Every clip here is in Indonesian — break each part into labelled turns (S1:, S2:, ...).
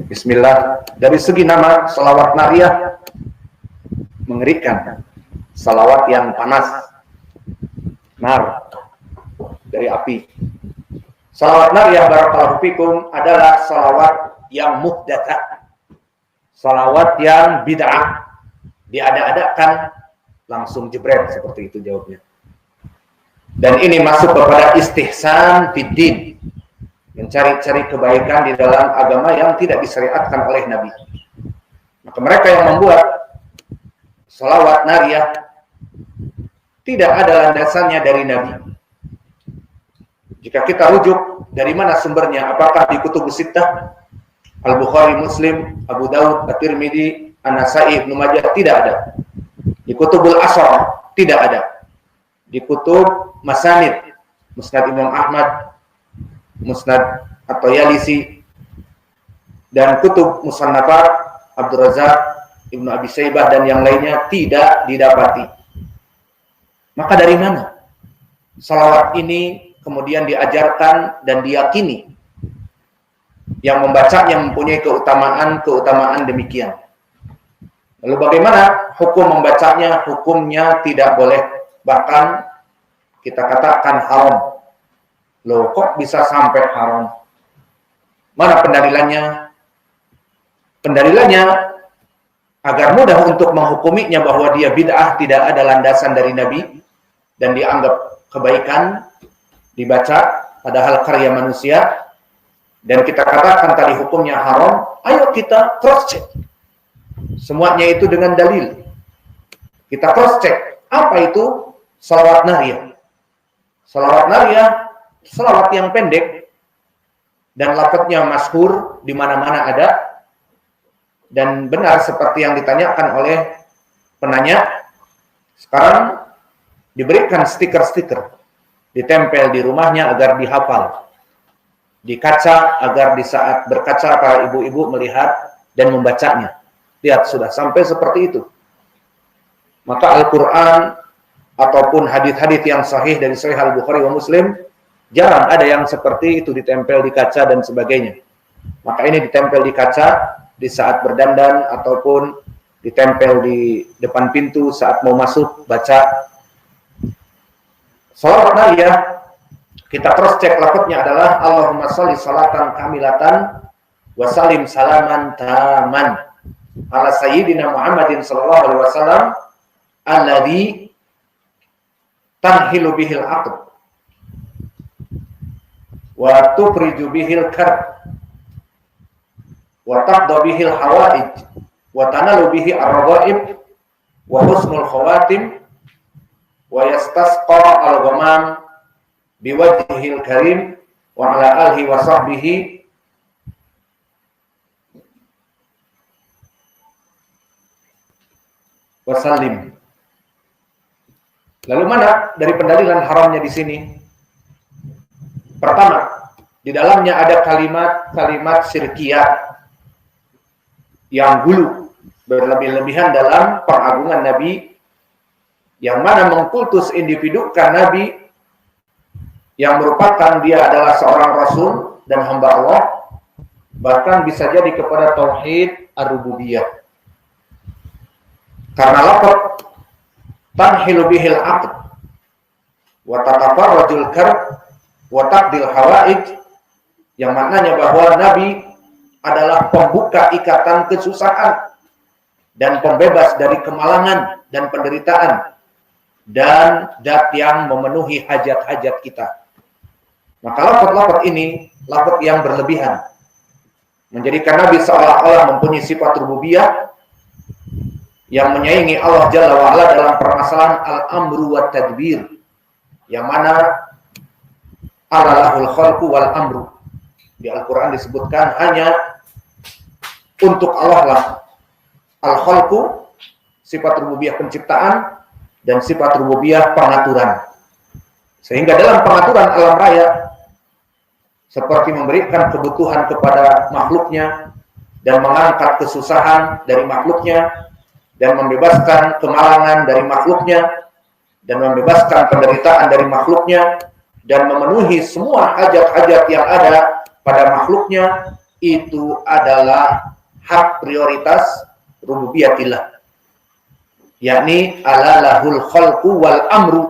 S1: Bismillah. Dari segi nama, salawat nariyah mengerikan. Salawat yang panas, nar, dari api. Salawat nariyah barakallahu fikum adalah salawat yang muhdatsah, salawat yang bid'ah, diada-adakan, langsung jebret, seperti itu jawabnya. Dan ini masuk kepada istihsan fiddin, mencari-cari kebaikan di dalam agama yang tidak disyariatkan oleh Nabi. Maka mereka yang membuat salawat nariyah tidak ada landasannya dari Nabi. Jika kita rujuk dari mana sumbernya, apakah di kutubus sittah, Al-Bukhari, Muslim, Abu Daud, At-Tirmidzi, An-Nasa'i, Ibnu Majah, tidak ada. Di kutubul asar tidak ada. Di kutub masanid, Musnad Imam Ahmad, Musnad At-Tayalisi, dan kutub Musannafat Abdul Razak, Ibnu Abi Saibah dan yang lainnya tidak didapati. Maka dari mana salawat ini kemudian diajarkan dan diyakini yang membacanya mempunyai keutamaan demikian? Lalu bagaimana hukum membacanya? Hukumnya tidak boleh, bahkan kita katakan haram. Loh, kok bisa sampai haram? Mana pendalilannya? Pendalilannya agar mudah untuk menghukuminya bahwa dia bid'ah, tidak ada landasan dari Nabi dan dianggap kebaikan dibaca padahal karya manusia, dan kita katakan tadi hukumnya haram. Ayo kita cross check semuanya itu dengan dalil. Kita cross check apa itu salawat nariyah. Salawat nariyah salawat yang pendek dan lafadznya masyhur, di mana-mana ada, dan benar seperti yang ditanyakan oleh penanya. Sekarang diberikan stiker-stiker, ditempel di rumahnya agar dihafal, di kaca agar di saat berkaca para ibu-ibu melihat dan membacanya. Lihat, sudah sampai seperti itu. Maka Al-Quran ataupun hadis-hadis yang sahih dari Sahih Al-Bukhari wa Muslim, jarang ada yang seperti itu ditempel di kaca dan sebagainya. Maka ini ditempel di kaca di saat berdandan ataupun ditempel di depan pintu saat mau masuk baca. Salawat nariyah kita cross check lafadznya adalah Allahumma sholli salatan kamilatan wa salim salaman taman ala sayyidina Muhammadin sallallahu alaihi wasallam alladzi tanhilu bihil aqd wa tufriju bihil karb wa taqda bihil hawaij wa tanalu bihi ar-raghaib wa husnul khawatim wa yastasqa al-ghamam biwajhil karim wa ala alihi wa sahbihi wa sallim. Lalu mana dari pendalilan haramnya di sini? Pertama, di dalamnya ada kalimat-kalimat syirkiyah yang gulu, berlebih-lebihan dalam pengagungan Nabi, yang mana mengkultus individukan Nabi yang merupakan dia adalah seorang Rasul dan hamba Allah, bahkan bisa jadi kepada tauhid ar-rububiyah. Karena lafaz tanhilu bihil aqd wa tatafarrajul karb wa taqdil hawaij, yang maknanya bahwa Nabi adalah pembuka ikatan kesusahan dan pembebas dari kemalangan dan penderitaan, dan zat yang memenuhi hajat-hajat kita. Maka lafaz-lafaz ini lafaz yang berlebihan, menjadikan Nabi seolah-olah mempunyai sifat rububiyah yang menyaingi Allah Jalla wa'ala dalam permasalahan al-amru wa tadbir, yang mana alalahul khalqu wal amru. Di Al-Quran disebutkan hanya untuk Allah lah al-khalqu, sifat rububiyah penciptaan, dan sifat rububiyah pengaturan. Sehingga dalam pengaturan alam raya, seperti memberikan kebutuhan kepada makhluknya dan mengangkat kesusahan dari makhluknya, dan membebaskan kemalangan dari makhluknya, dan membebaskan penderitaan dari makhluknya, dan memenuhi semua hajat-hajat yang ada pada makhluknya, itu adalah hak prioritas rububiyatillah, yakni ala lahul khalqu wal amru.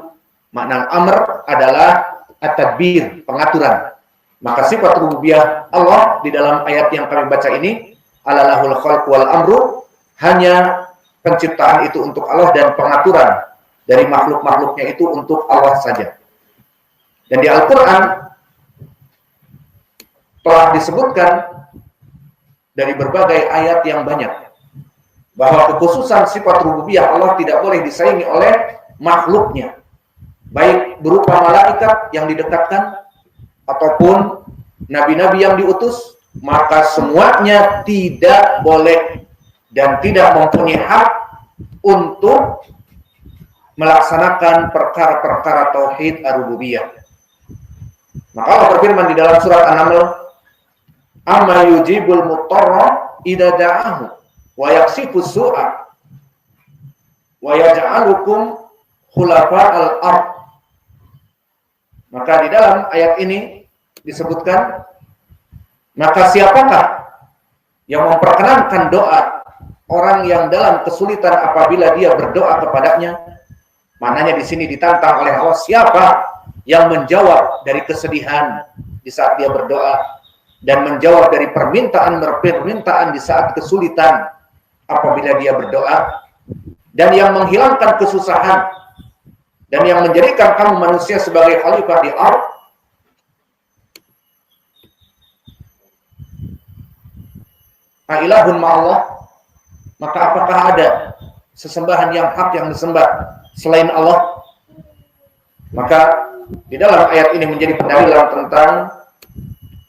S1: Makna amr adalah at-tadbir, pengaturan. Maka sifat rububiyah Allah di dalam ayat yang kami baca ini, ala lahul khalqu wal amru, hanya penciptaan itu untuk Allah dan pengaturan dari makhluk-makhluknya itu untuk Allah saja. Dan di Al-Quran telah disebutkan dari berbagai ayat yang banyak bahwa kekhususan sifat rububiyah Allah tidak boleh disaingi oleh makhluknya, baik berupa malaikat yang didekatkan ataupun nabi-nabi yang diutus, maka semuanya tidak boleh dan tidak mempunyai hak untuk melaksanakan perkara-perkara tauhid ar-rububiyah. Maka Allah berfirman di dalam surat An-Naml, "Amma yujibul mutarra idza da'ahu wa yaksifus su'a wa yaj'alukum khulafa'al ard." Maka di dalam ayat ini disebutkan, maka siapakah yang memperkenankan doa orang yang dalam kesulitan apabila dia berdoa kepadanya? Maknanya di sini ditantang oleh Allah, siapa yang menjawab dari kesedihan di saat dia berdoa dan menjawab dari permintaan di saat kesulitan apabila dia berdoa, dan yang menghilangkan kesusahan dan yang menjadikan kamu manusia sebagai khalifah di ardh. Ilahun ma'allah, maka apakah ada sesembahan yang hak yang disembah selain Allah? Maka di dalam ayat ini menjadi pendalilan tentang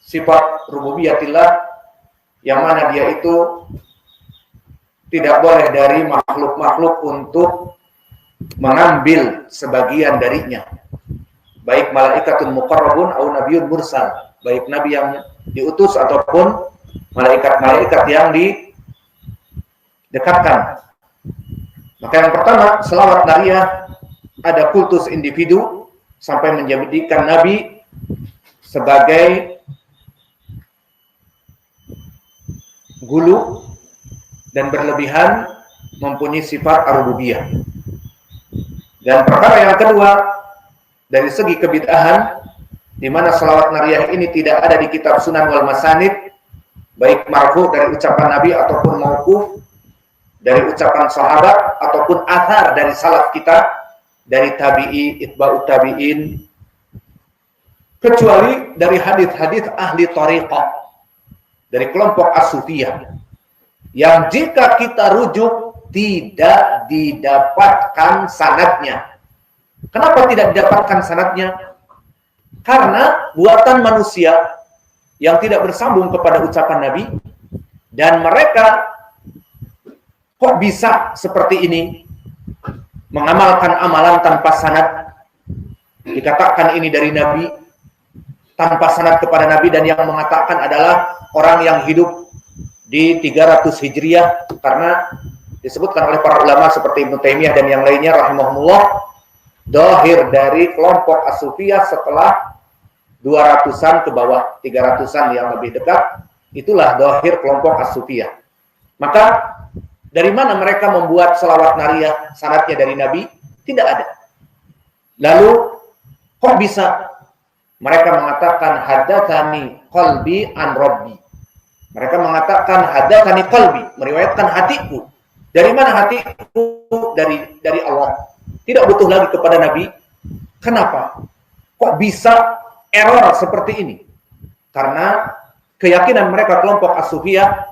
S1: sifat rububiyatillah, yang mana dia itu tidak boleh dari makhluk-makhluk untuk mengambil sebagian darinya, baik malaikatun muqarrabun atau nabiyyun mursal, baik nabi yang diutus ataupun malaikat-malaikat yang didekatkan. Maka yang pertama, selawat nariyah ada kultus individu sampai menjadikan nabi sebagai gulu dan berlebihan, mempunyai sifat ar-rububiyah. Dan perkara yang kedua, dari segi kebid'ahan, di mana selawat nariyah ini tidak ada di kitab Sunan wal Masanid, baik marfu dari ucapan Nabi ataupun mauquf dari ucapan sahabat ataupun athar dari salaf kita, dari tabi'i, itba'ut tabi'in, kecuali dari hadis-hadis ahli thariqah, dari kelompok as-sufiyah, yang jika kita rujuk tidak didapatkan sanadnya. Kenapa tidak didapatkan sanadnya? Karena buatan manusia yang tidak bersambung kepada ucapan Nabi, dan mereka kok bisa seperti ini mengamalkan amalan tanpa sanad, dikatakan ini dari Nabi tanpa sanad kepada Nabi, dan yang mengatakan adalah orang yang hidup di 300 Hijriah, karena disebutkan oleh para ulama seperti Ibnu Taimiyah dan yang lainnya rahimahumullah, dohir dari kelompok as-sufiyah setelah 200-an ke bawah, 300-an yang lebih dekat, itulah dohir kelompok as-sufiyah. Maka dari mana mereka membuat selawat nariyah sanadnya dari Nabi? Tidak ada. Lalu kok bisa mereka mengatakan hadatsani qalbi an rabbi? Mereka mengatakan hadatsani qalbi, meriwayatkan hatiku. Dari mana hatiku? Dari Allah. Tidak butuh lagi kepada Nabi. Kenapa? Kok bisa error seperti ini? Karena keyakinan mereka kelompok as-sufiyah,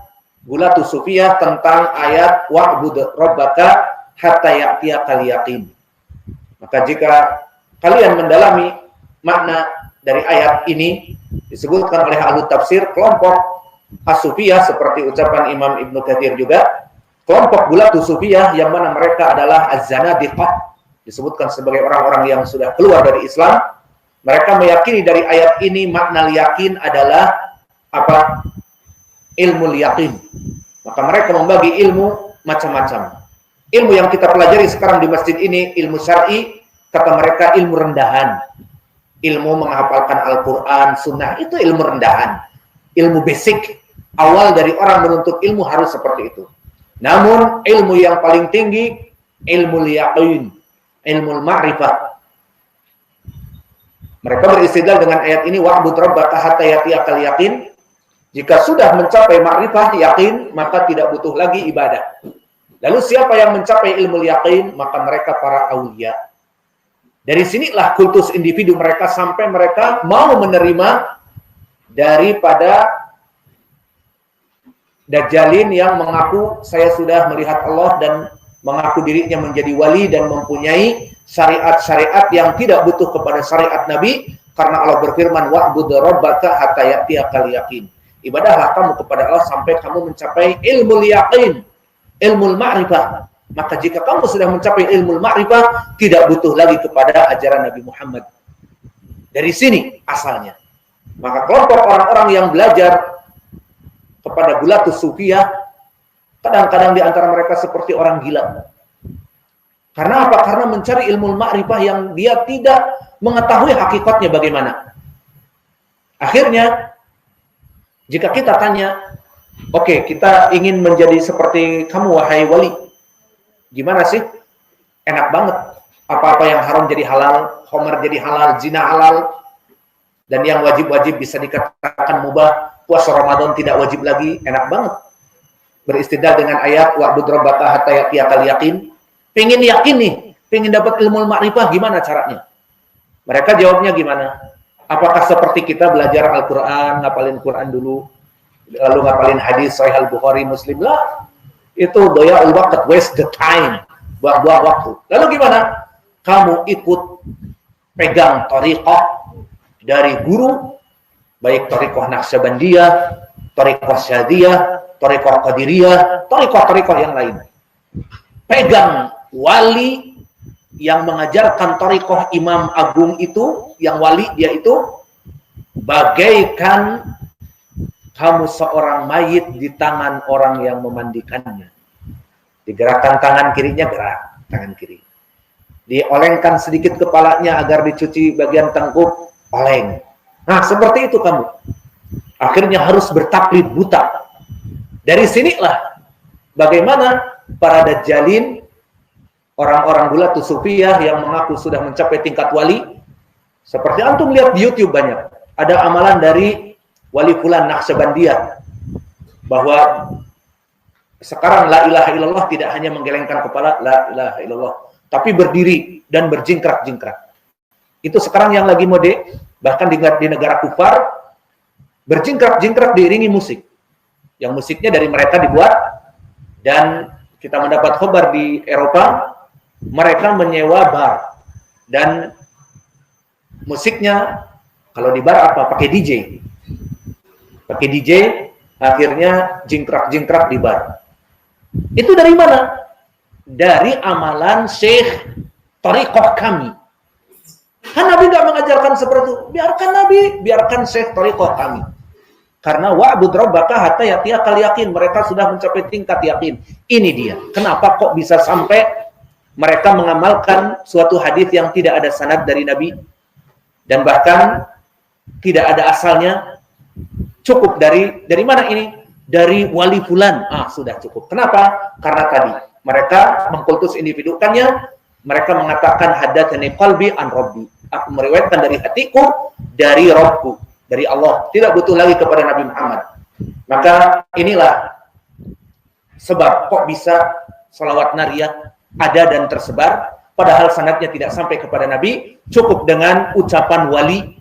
S1: gulatus sufiyah, tentang ayat wa'bud rabbaka hatta ya'tiyakal yaqin. Maka jika kalian mendalami makna dari ayat ini, disebutkan oleh ahli tafsir, kelompok as-sufiyah seperti ucapan Imam Ibnu Katsir juga, kelompok gulatus sufiyah yang mana mereka adalah az-zanadiqah, disebutkan sebagai orang-orang yang sudah keluar dari Islam. Mereka meyakini dari ayat ini makna yakin adalah apa? Ilmu yakin. Maka mereka membagi ilmu macam-macam. Ilmu yang kita pelajari sekarang di masjid ini, ilmu syar'i, kata mereka ilmu rendahan. Ilmu menghafalkan Al-Quran, sunnah, itu ilmu rendahan. Ilmu basic. awal dari orang menuntut ilmu harus seperti itu. Namun ilmu yang paling tinggi ilmu yaqin, ilmu ma'rifah. Mereka beristidlal dengan ayat ini, wa'bud rabbaka hatta ya'tiyakal yaqin. Jika sudah mencapai ma'rifah yakin, maka tidak butuh lagi ibadah. Lalu siapa yang mencapai ilmu yaqin? Maka mereka para aulia. Dari sinilah kultus individu mereka sampai mereka mau menerima daripada Dajjalin yang mengaku saya sudah melihat Allah dan mengaku dirinya menjadi wali dan mempunyai syariat-syariat yang tidak butuh kepada syariat Nabi, karena Allah berfirman wa'bud rabbaka hatta ya'tiyakal yaqin. Ibadahlah kamu kepada Allah sampai kamu mencapai ilmu yaqin, ilmu ma'rifah. Maka jika kamu sudah mencapai ilmu ma'rifah, tidak butuh lagi kepada ajaran Nabi Muhammad. Dari sini asalnya. Maka kelompok orang-orang yang belajar kepada gulatus sufiyah, kadang-kadang di antara mereka seperti orang gila. Karena apa? Karena mencari ilmu ma'rifah yang dia tidak mengetahui hakikatnya bagaimana. Akhirnya, jika kita tanya, oke, kita ingin menjadi seperti kamu, wahai wali. Gimana sih? Enak banget. Apa-apa yang haram jadi halal, khamar jadi halal, zina halal, dan yang wajib-wajib bisa dikatakan mubah. Puasa Ramadan tidak wajib lagi, enak banget. Beristidlal dengan ayat wa'bud rabbaka hatta ya'tiyakal yaqin. Pengen yakin nih, pengen dapat ilmu ma'rifah, gimana caranya? Mereka jawabnya gimana? Apakah seperti kita belajar Al-Quran, ngapalin Quran dulu, lalu ngapalin hadis Sahih Al-Bukhari, Muslim? Lah, itu doya'ul waqt, waste the time, buang-buang waktu. Lalu gimana? Kamu ikut pegang thariqah dari guru, baik thariqah Naqsyabandiyah, thariqah Syadiyah, thariqah Qadiriyah, thariqah yang lain. Pegang wali yang mengajarkan thariqah Imam Agung itu, yang wali dia itu bagaikan kamu seorang mayit di tangan orang yang memandikannya. Digerakkan tangan kirinya, gerak tangan kiri. Diolengkan sedikit kepalanya agar dicuci bagian tengkuk, oleng. Nah, seperti itu kamu. Akhirnya harus bertaklid buta. Dari sinilah bagaimana para dajjalin, orang-orang gulatus sufiyah yang mengaku sudah mencapai tingkat wali, seperti antum lihat di YouTube banyak. Ada amalan dari wali fulan Naqsyabandiyah bahwa sekarang la ilaha illallah tidak hanya menggelengkan kepala la ilaha illallah, tapi berdiri dan berjingkrak-jingkrak. Itu sekarang yang lagi mode, bahkan di negara kufar, berjingkrak-jingkrak diiringi musik. Yang musiknya dari mereka dibuat, dan kita mendapat kabar di Eropa, mereka menyewa bar. Dan musiknya, kalau di bar apa? Pakai DJ. Pakai DJ, akhirnya jingkrak-jingkrak di bar. Itu dari mana? Dari amalan Syekh thariqah kami. Kan Nabi nggak mengajarkan seperti itu. Biarkan Nabi, biarkan Syekh thariqah kami. Karena wa'bud rabbaka hatta ya'tiyakal yaqin. Mereka sudah mencapai tingkat yakin. Ini dia. Kenapa kok bisa sampai mereka mengamalkan suatu hadis yang tidak ada sanad dari Nabi, dan bahkan tidak ada asalnya. Cukup dari mana ini? Dari wali fulan. Ah, sudah cukup. Kenapa? Karena tadi mereka mengkultus individukannya. Mereka mengatakan hadatsani qalbi an rabbi. Aku meriwayatkan dari hatiku, dari Rabbku, dari Allah. Tidak butuh lagi kepada Nabi Muhammad. Maka inilah sebab kok bisa salawat nariyah ada dan tersebar, padahal sanadnya tidak sampai kepada Nabi. Cukup dengan ucapan wali,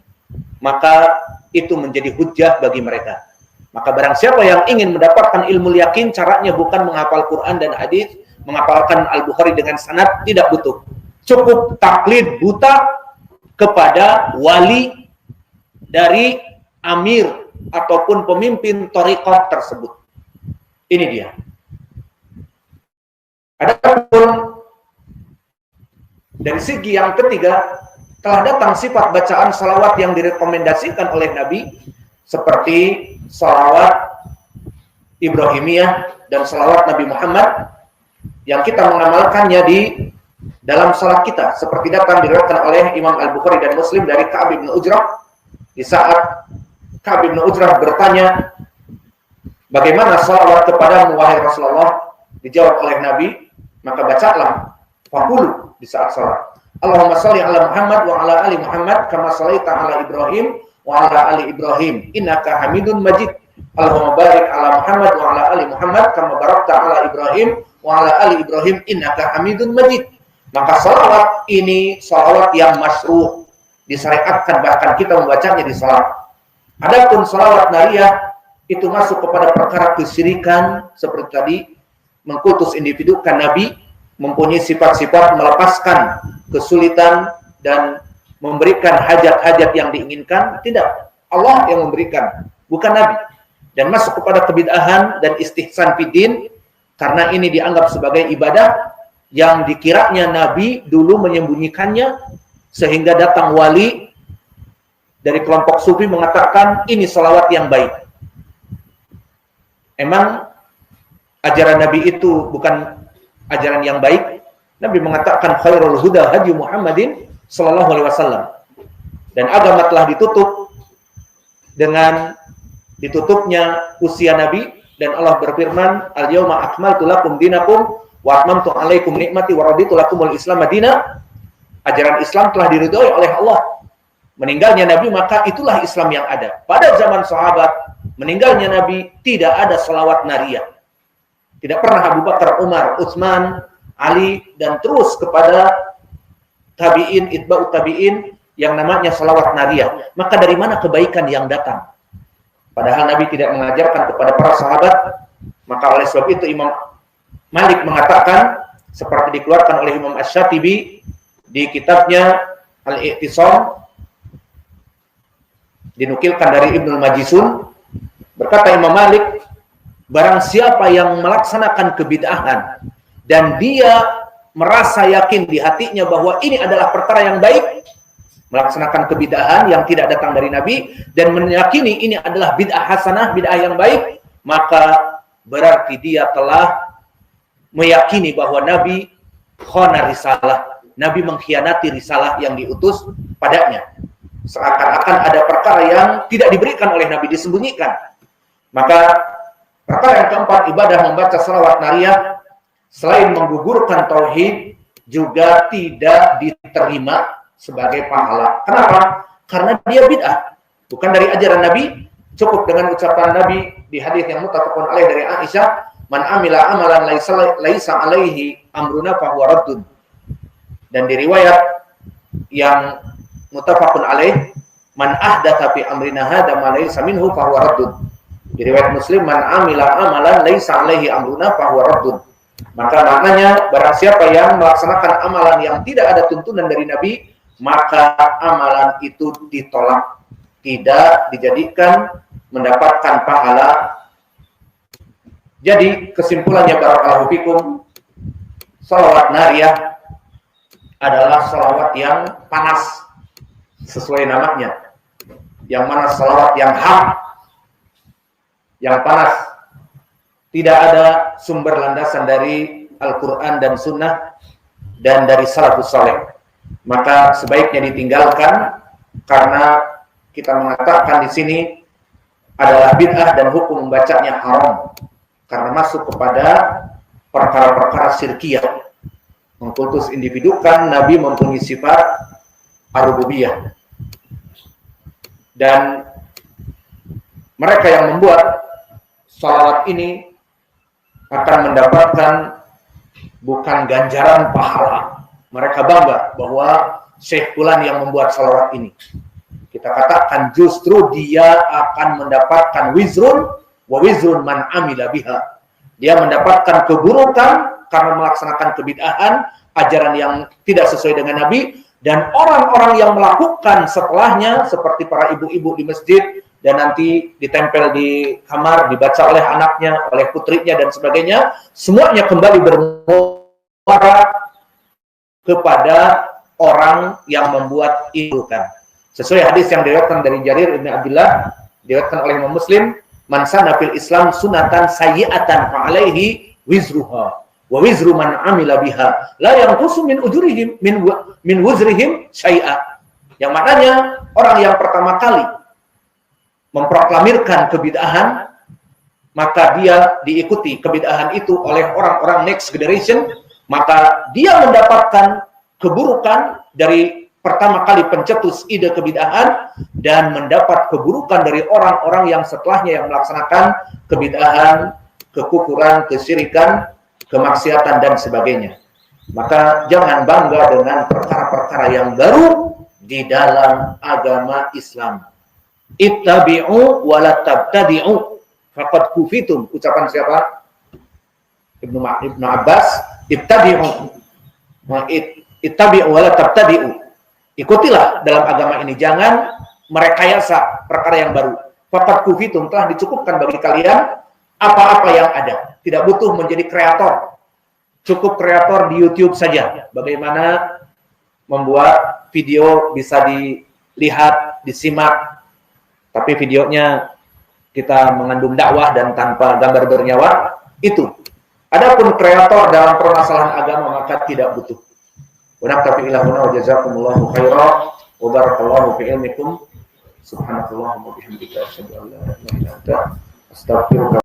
S1: maka itu menjadi hujjah bagi mereka. Maka barang siapa yang ingin mendapatkan ilmu yakin, caranya bukan menghafal Quran dan hadis, menghafalkan Al-Bukhari dengan sanad, tidak butuh. Cukup taklid buta kepada wali dari amir ataupun pemimpin thariqah tersebut. Ini dia. Adapun dari segi yang ketiga, telah datang sifat bacaan salawat yang direkomendasikan oleh Nabi, seperti salawat Ibrahimiyah dan salawat Nabi Muhammad yang kita mengamalkannya di dalam salat kita, seperti datang diriwayatkan oleh Imam Al-Bukhari dan Muslim dari Ka'ab bin Ujrah. Di saat Ka'ab bin Ujrah bertanya Bagaimana salawat kepadamu wahai Rasulullah? Dijawab oleh Nabi, maka bacalah faqulu di saat salat. Allahumma shalli ala Muhammad wa ala ali Muhammad kama shallaita ala Ibrahim wa ala ali Ibrahim innaka Hamidun Majid. Allahumma barik ala Muhammad wa ala ali Muhammad kama barakta ala Ibrahim wa ala ali Ibrahim innaka Hamidun Majid. Maka salawat ini salawat yang masyru', disyariatkan, bahkan kita membacanya di salat. Adapun salawat nariyah itu masuk kepada perkara kesyirikan seperti tadi, mengkultus individukan Nabi, mempunyai sifat-sifat melepaskan kesulitan dan memberikan hajat-hajat yang diinginkan. Tidak, Allah yang memberikan, bukan Nabi. Dan masuk kepada kebid'ahan dan istihsan fiddin, karena ini dianggap sebagai ibadah yang dikiranya Nabi dulu menyembunyikannya, sehingga datang wali dari kelompok sufi mengatakan ini salawat yang baik. Emang ajaran Nabi itu bukan ajaran yang baik? Nabi mengatakan khairul huda hadi Muhammadin sallallahu alaihi wasallam. Dan agama telah ditutup dengan ditutupnya usia Nabi, dan Allah berfirman, al-yauma akmaltu lakum dinakum wa atmamtu alaikum nikmati wa raditu lakumul Islam madina. Ajaran Islam telah diridhoi oleh Allah. Meninggalnya Nabi, maka itulah Islam yang ada. Pada zaman sahabat, meninggalnya Nabi, tidak ada salawat nariyah. Tidak pernah Abu Bakar, Umar, Utsman, Ali, dan terus kepada tabi'in, itba'ut tabi'in, yang namanya salawat nariyah. Maka dari mana kebaikan yang datang? Padahal Nabi tidak mengajarkan kepada para sahabat. Maka oleh sebab itu Imam Malik mengatakan, seperti dikeluarkan oleh Imam Asy-Syatibi di kitabnya Al-I'tisam, dinukilkan dari Ibnul Majishun, berkata Imam Malik, barang siapa yang melaksanakan kebid'ahan dan dia merasa yakin di hatinya bahwa ini adalah perkara yang baik, melaksanakan kebid'ahan yang tidak datang dari Nabi dan meyakini ini adalah bid'ah hasanah, bid'ah yang baik, maka berarti dia telah meyakini bahwa Nabi khana risalah, Nabi mengkhianati risalah yang diutus padanya. Seakan-akan ada perkara yang tidak diberikan oleh Nabi, disembunyikan. Maka perkara yang keempat, ibadah membaca salawat nariyah selain menggugurkan tauhid juga tidak diterima sebagai pahala. Kenapa? Karena dia bid'ah, bukan dari ajaran Nabi. Cukup dengan ucapan Nabi di hadis yang muttafaqun alaih dari Aisyah, man amila amalan laisa alaihi amruna fahuwa raddun. Dan di riwayat yang muttafaqun alaih, man ahdatsa fi amrina hadza ma laysa minhu fahuwa raddun. Di riwayat Muslim, man amila amalan laisa alaihi amruna fahuwa raddun. Maka maknanya, barang siapa yang melaksanakan amalan yang tidak ada tuntunan dari Nabi, maka amalan itu ditolak, tidak dijadikan mendapatkan pahala. Jadi kesimpulannya, barakallahu fikum, salawat nariyah adalah salawat yang panas sesuai namanya. Yang mana salawat yang hak, yang panas, tidak ada sumber landasan dari Al-Quran dan Sunnah dan dari salafus saleh, maka sebaiknya ditinggalkan, karena kita mengatakan di sini adalah bid'ah dan hukum membacanya haram karena masuk kepada perkara-perkara syirkiyah, mengkultus individukan Nabi mempunyai sifat ar-rububiyah. Dan mereka yang membuat salawat ini akan mendapatkan bukan ganjaran pahala. Mereka bangga bahwa Syekh Fulan yang membuat salawat ini. Kita katakan justru dia akan mendapatkan wizrun wa wizrun man amila biha. Dia mendapatkan keburukan karena melaksanakan kebid'ahan, ajaran yang tidak sesuai dengan Nabi, dan orang-orang yang melakukan setelahnya seperti para ibu-ibu di masjid dan nanti ditempel di kamar, dibaca oleh anaknya, oleh putrinya dan sebagainya, semuanya kembali bermuara kepada orang yang membuat itu kan. Sesuai hadis yang diriwayatkan dari Jarir bin Abdullah, diriwayatkan oleh Imam Muslim, man sanna fil Islam sunatan sayyi'atan fa alaihi wizruha wa wizru man amila biha la yanqusu min ujurihim min wuzrihim syai'a. Yang maknanya orang yang pertama kali memproklamirkan kebid'ahan, maka dia diikuti kebid'ahan itu oleh orang-orang next generation, maka dia mendapatkan keburukan dari pertama kali pencetus ide kebid'ahan dan mendapat keburukan dari orang-orang yang setelahnya yang melaksanakan kebid'ahan, kekufuran, kesyirikan, kemaksiatan dan sebagainya. Maka jangan bangga dengan perkara-perkara yang baru di dalam agama Islam. Ittabi'u wa la tabtadi'u faqad kufitum. Ucapan siapa? Ibnu Abbas. Ittabi'u wa la tabtadi'u. Ikutilah dalam agama ini, jangan merekayasa perkara yang baru. Faqad kufitum, telah dicukupkan bagi kalian apa-apa yang ada. Tidak butuh menjadi kreator. Cukup kreator di YouTube saja. Bagaimana membuat video bisa dilihat, disimak, tapi videonya kita mengandung dakwah dan tanpa gambar bernyawa, itu. Adapun kreator dalam permasalahan agama maka tidak butuh. Wa naqtafi ila huna wa jazakumullahu khairan wa barakallahu fi ilmikum. Subhanakallahumma wa bihamdika asyhadu an la ilaha illa anta astaghfiruka